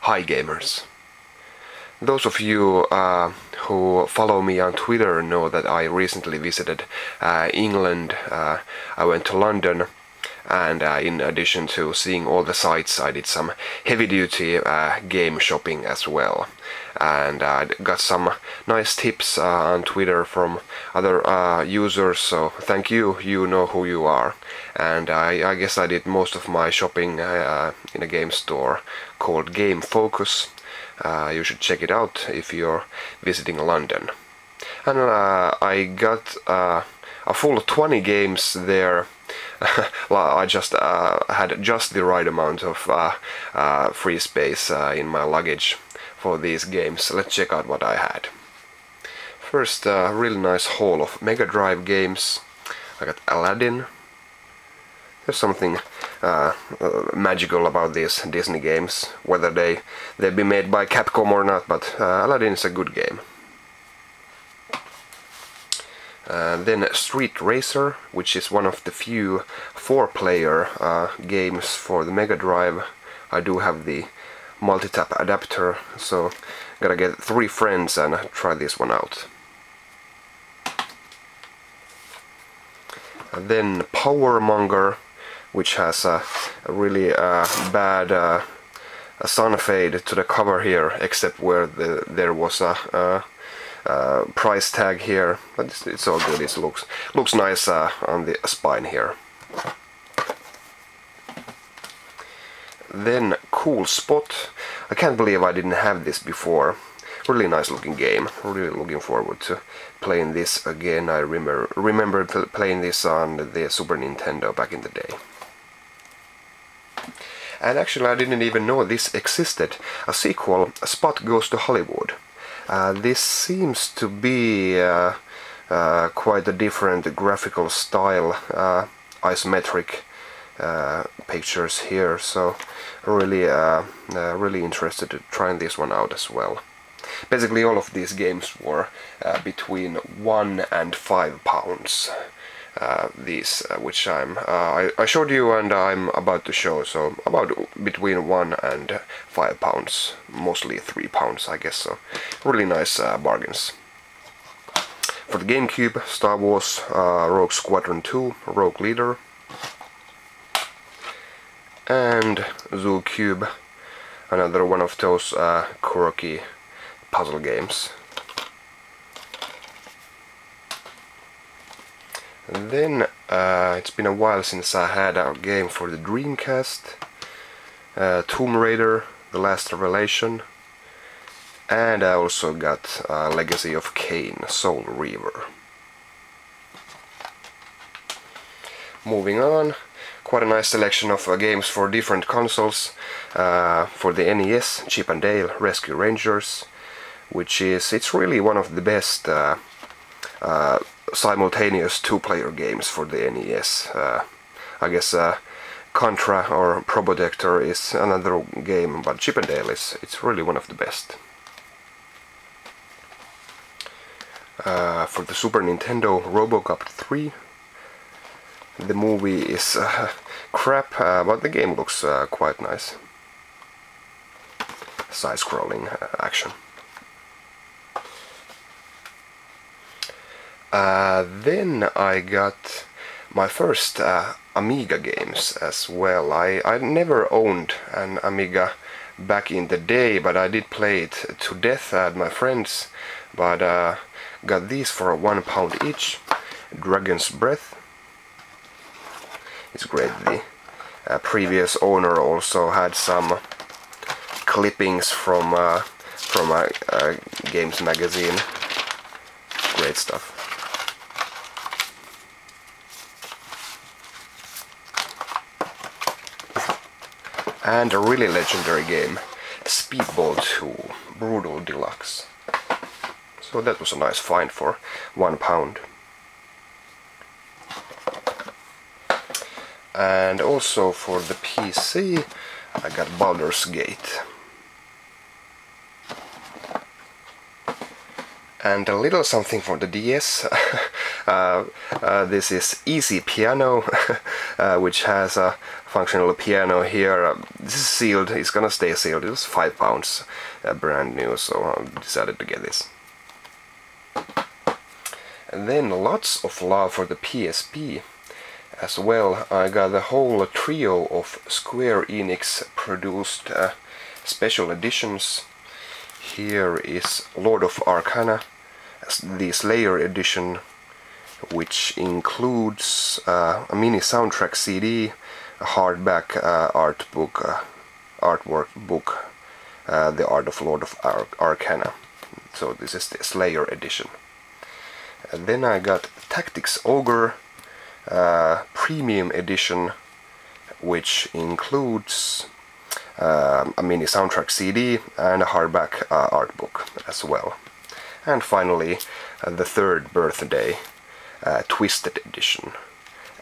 Hi gamers! Those of you who follow me on Twitter know that I recently visited England. I went to London, and in addition to seeing all the sights, I did some heavy-duty game shopping as well. And I got some nice tips on Twitter from other users, so thank you, you know who you are. And I guess I did most of my shopping in a game store called Game Focus. You should check it out if you're visiting London. And I got a full 20 games there. I just had just the right amount of free space in my luggage for these games. Let's check out what I had. First, a really nice haul of Mega Drive games. I got Aladdin. There's something magical about these Disney games, whether they've been made by Capcom or not, but Aladdin is a good game. Then Street Racer, which is one of the few 4-player games for the Mega Drive. I do have the multi-tap adapter, so gotta get 3 friends and try this one out. And then Power Monger, which has a really bad sun fade to the cover here, except where there was a price tag here, but it's all good. It looks nice on the spine here. Then Cool Spot. I can't believe I didn't have this before. Really nice looking game. Really looking forward to playing this again. I remember playing this on the Super Nintendo back in the day. And actually I didn't even know this existed. A sequel, Spot Goes to Hollywood. This seems to be quite a different graphical style, isometric pictures here, so really interested to try this one out as well. Basically all of these games were between 1 and 5 pounds. These which I showed you and I'm about to show, so about between 1 and 5 pounds, mostly 3 pounds I guess, so really nice bargains. For the Gamecube, Star Wars Rogue Squadron 2, Rogue Leader, and Zoo Cube, another one of those quirky puzzle games. And then it's been a while since I had a game for the Dreamcast, Tomb Raider, The Last Revelation, and I also got Legacy of Kain, Soul Reaver. Moving on, quite a nice selection of games for different consoles. For the NES, Chip and Dale Rescue Rangers, it's really one of the best simultaneous 2-player games for the NES. I guess Contra or Probotector is another game, but Chip and Dale it's really one of the best. For the Super Nintendo, RoboCop 3. The movie is crap, but the game looks quite nice. Side-scrolling action. Then I got my first Amiga games as well. I never owned an Amiga back in the day, but I did play it to death at my friends. But got these for £1 each. Dragon's Breath. It's great. The previous owner also had some clippings from a games magazine. Great stuff. And a really legendary game, Speedball 2 Brutal Deluxe. So that was a nice find for £1. And also for the PC, I got Baldur's Gate. And a little something for the DS. This is Easy Piano, which has a functional piano here. This is sealed, it's gonna stay sealed. It was £5, brand new, so I decided to get this. And then lots of love for the PSP as well. I got the whole trio of Square Enix produced special editions. Here is Lord of Arcana, the Slayer edition, which includes a mini soundtrack CD, a hardback artwork book, The Art of Lord of Arcana. So this is the Slayer edition. And then I got Tactics Ogre Premium Edition, which includes a mini soundtrack CD and a hardback art book as well. And finally, the third birthday Twisted Edition.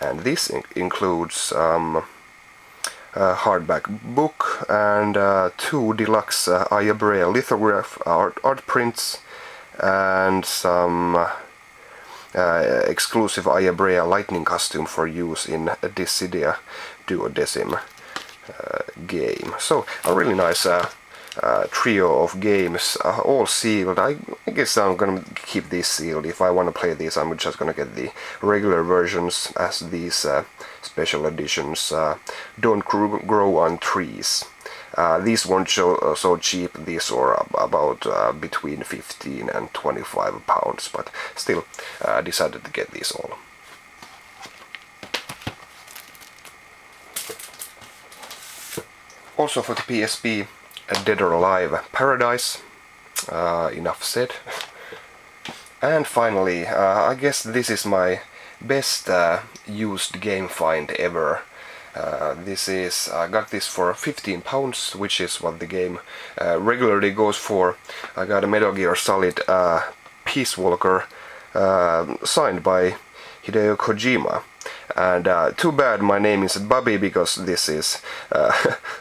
And this includes a hardback book and 2 deluxe Ayabrea lithograph art prints and some exclusive Ayabrea lightning costume for use in a Dissidia Duodecim game. So a really nice trio of games, all sealed. I guess I'm gonna keep these sealed. If I want to play these, I'm just gonna get the regular versions, as these special editions don't grow on trees. These weren't so cheap. These were about between 15 and 25 pounds, but still decided to get these all. Also for the PSP, Dead or Alive Paradise, enough said. And finally, I guess this is my best used game find ever. I got this for £15, which is what the game regularly goes for. I got a Metal Gear Solid Peace Walker signed by Hideo Kojima. And too bad my name is Bobby, because this is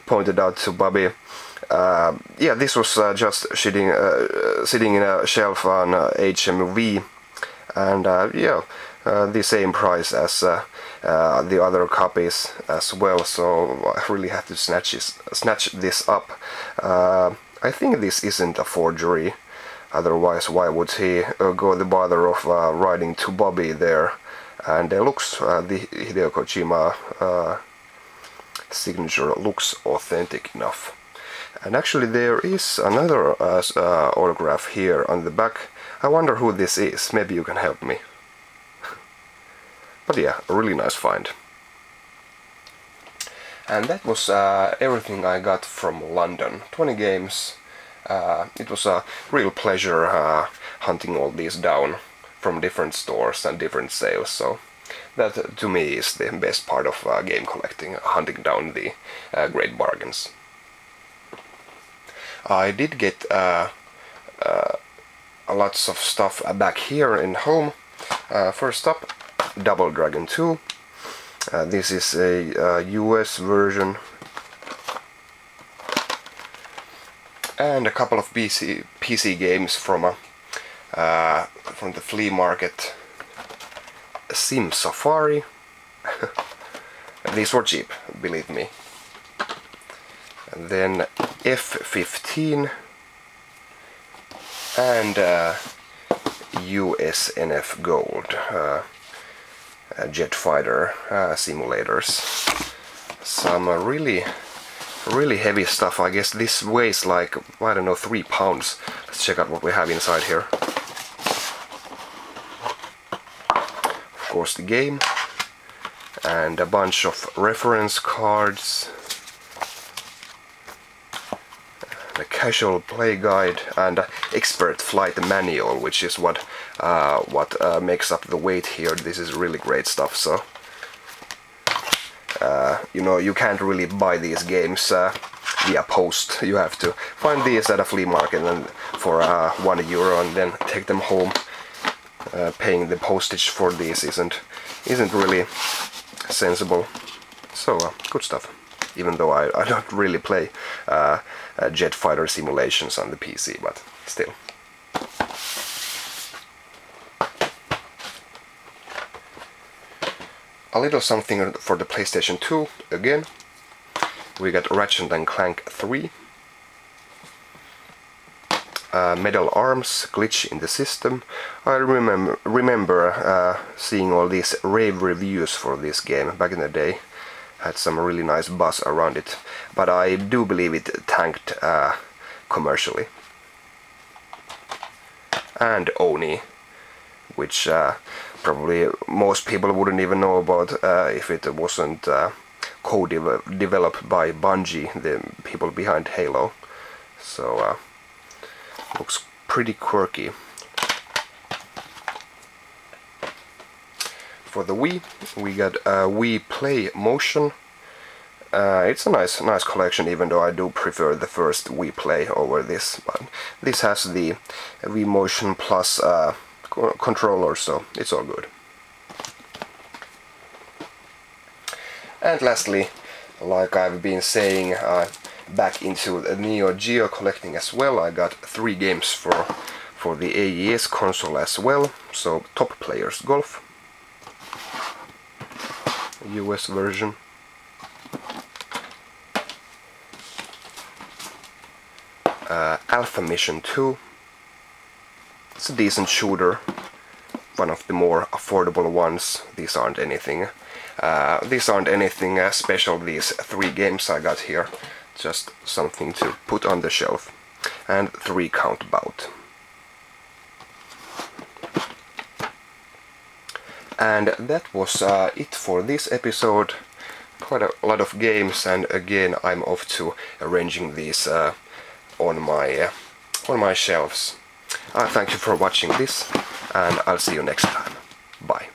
pointed out to Bobby. Yeah, this was just sitting in a shelf on HMV, and yeah, the same price as the other copies as well, so I really had to snatch this up. I think this isn't a forgery, otherwise why would he go the bother of writing to Bobby there? And it looks, the Hideo Kojima signature looks authentic enough. And actually there is another autograph here on the back. I wonder who this is, maybe you can help me. But yeah, a really nice find. And that was everything I got from London. 20 games. It was a real pleasure hunting all these down from different stores and different sales, so that to me is the best part of game collecting, hunting down the great bargains. I did get lots of stuff back here in home. First up, Double Dragon 2. This is a US version. And a couple of PC games from the flea market. Sim Safari. These were cheap, believe me. And then F-15 and USNF Gold, jet fighter simulators. Some really heavy stuff. I guess this weighs like, I don't know, 3 pounds. Let's check out what we have inside here. Of course, the game and a bunch of reference cards, a casual play guide, and an expert flight manual, which is what makes up the weight here. This is really great stuff. So you know, you can't really buy these games via post. You have to find these at a flea market and for €1, and then take them home. Paying the postage for these isn't really sensible. So good stuff. Even though I don't really play jet fighter simulations on the PC, but still. a little something for the PlayStation 2 again. We got Ratchet and Clank 3. Metal Arms, Glitch in the System. I remember seeing all these rave reviews for this game back in the day. Had some really nice buzz around it, but I do believe it tanked commercially. And Oni, which probably most people wouldn't even know about if it wasn't co-developed by Bungie, the people behind Halo. So looks pretty quirky. For the Wii, we got Wii Play Motion. It's a nice collection, even though I do prefer the first Wii Play over this. But this has the Wii Motion Plus controller, so it's all good. And lastly, like I've been saying, back into the Neo-Geo collecting as well. I got 3 games for the AES console as well. So Top Players Golf, US version. Alpha Mission 2. It's a decent shooter, one of the more affordable ones. These aren't anything special, these 3 games I got here. Just something to put on the shelf. And 3 Count Bout. And that was it for this episode. Quite a lot of games, and again I'm off to arranging these on my shelves. Thank you for watching this, and I'll see you next time. Bye.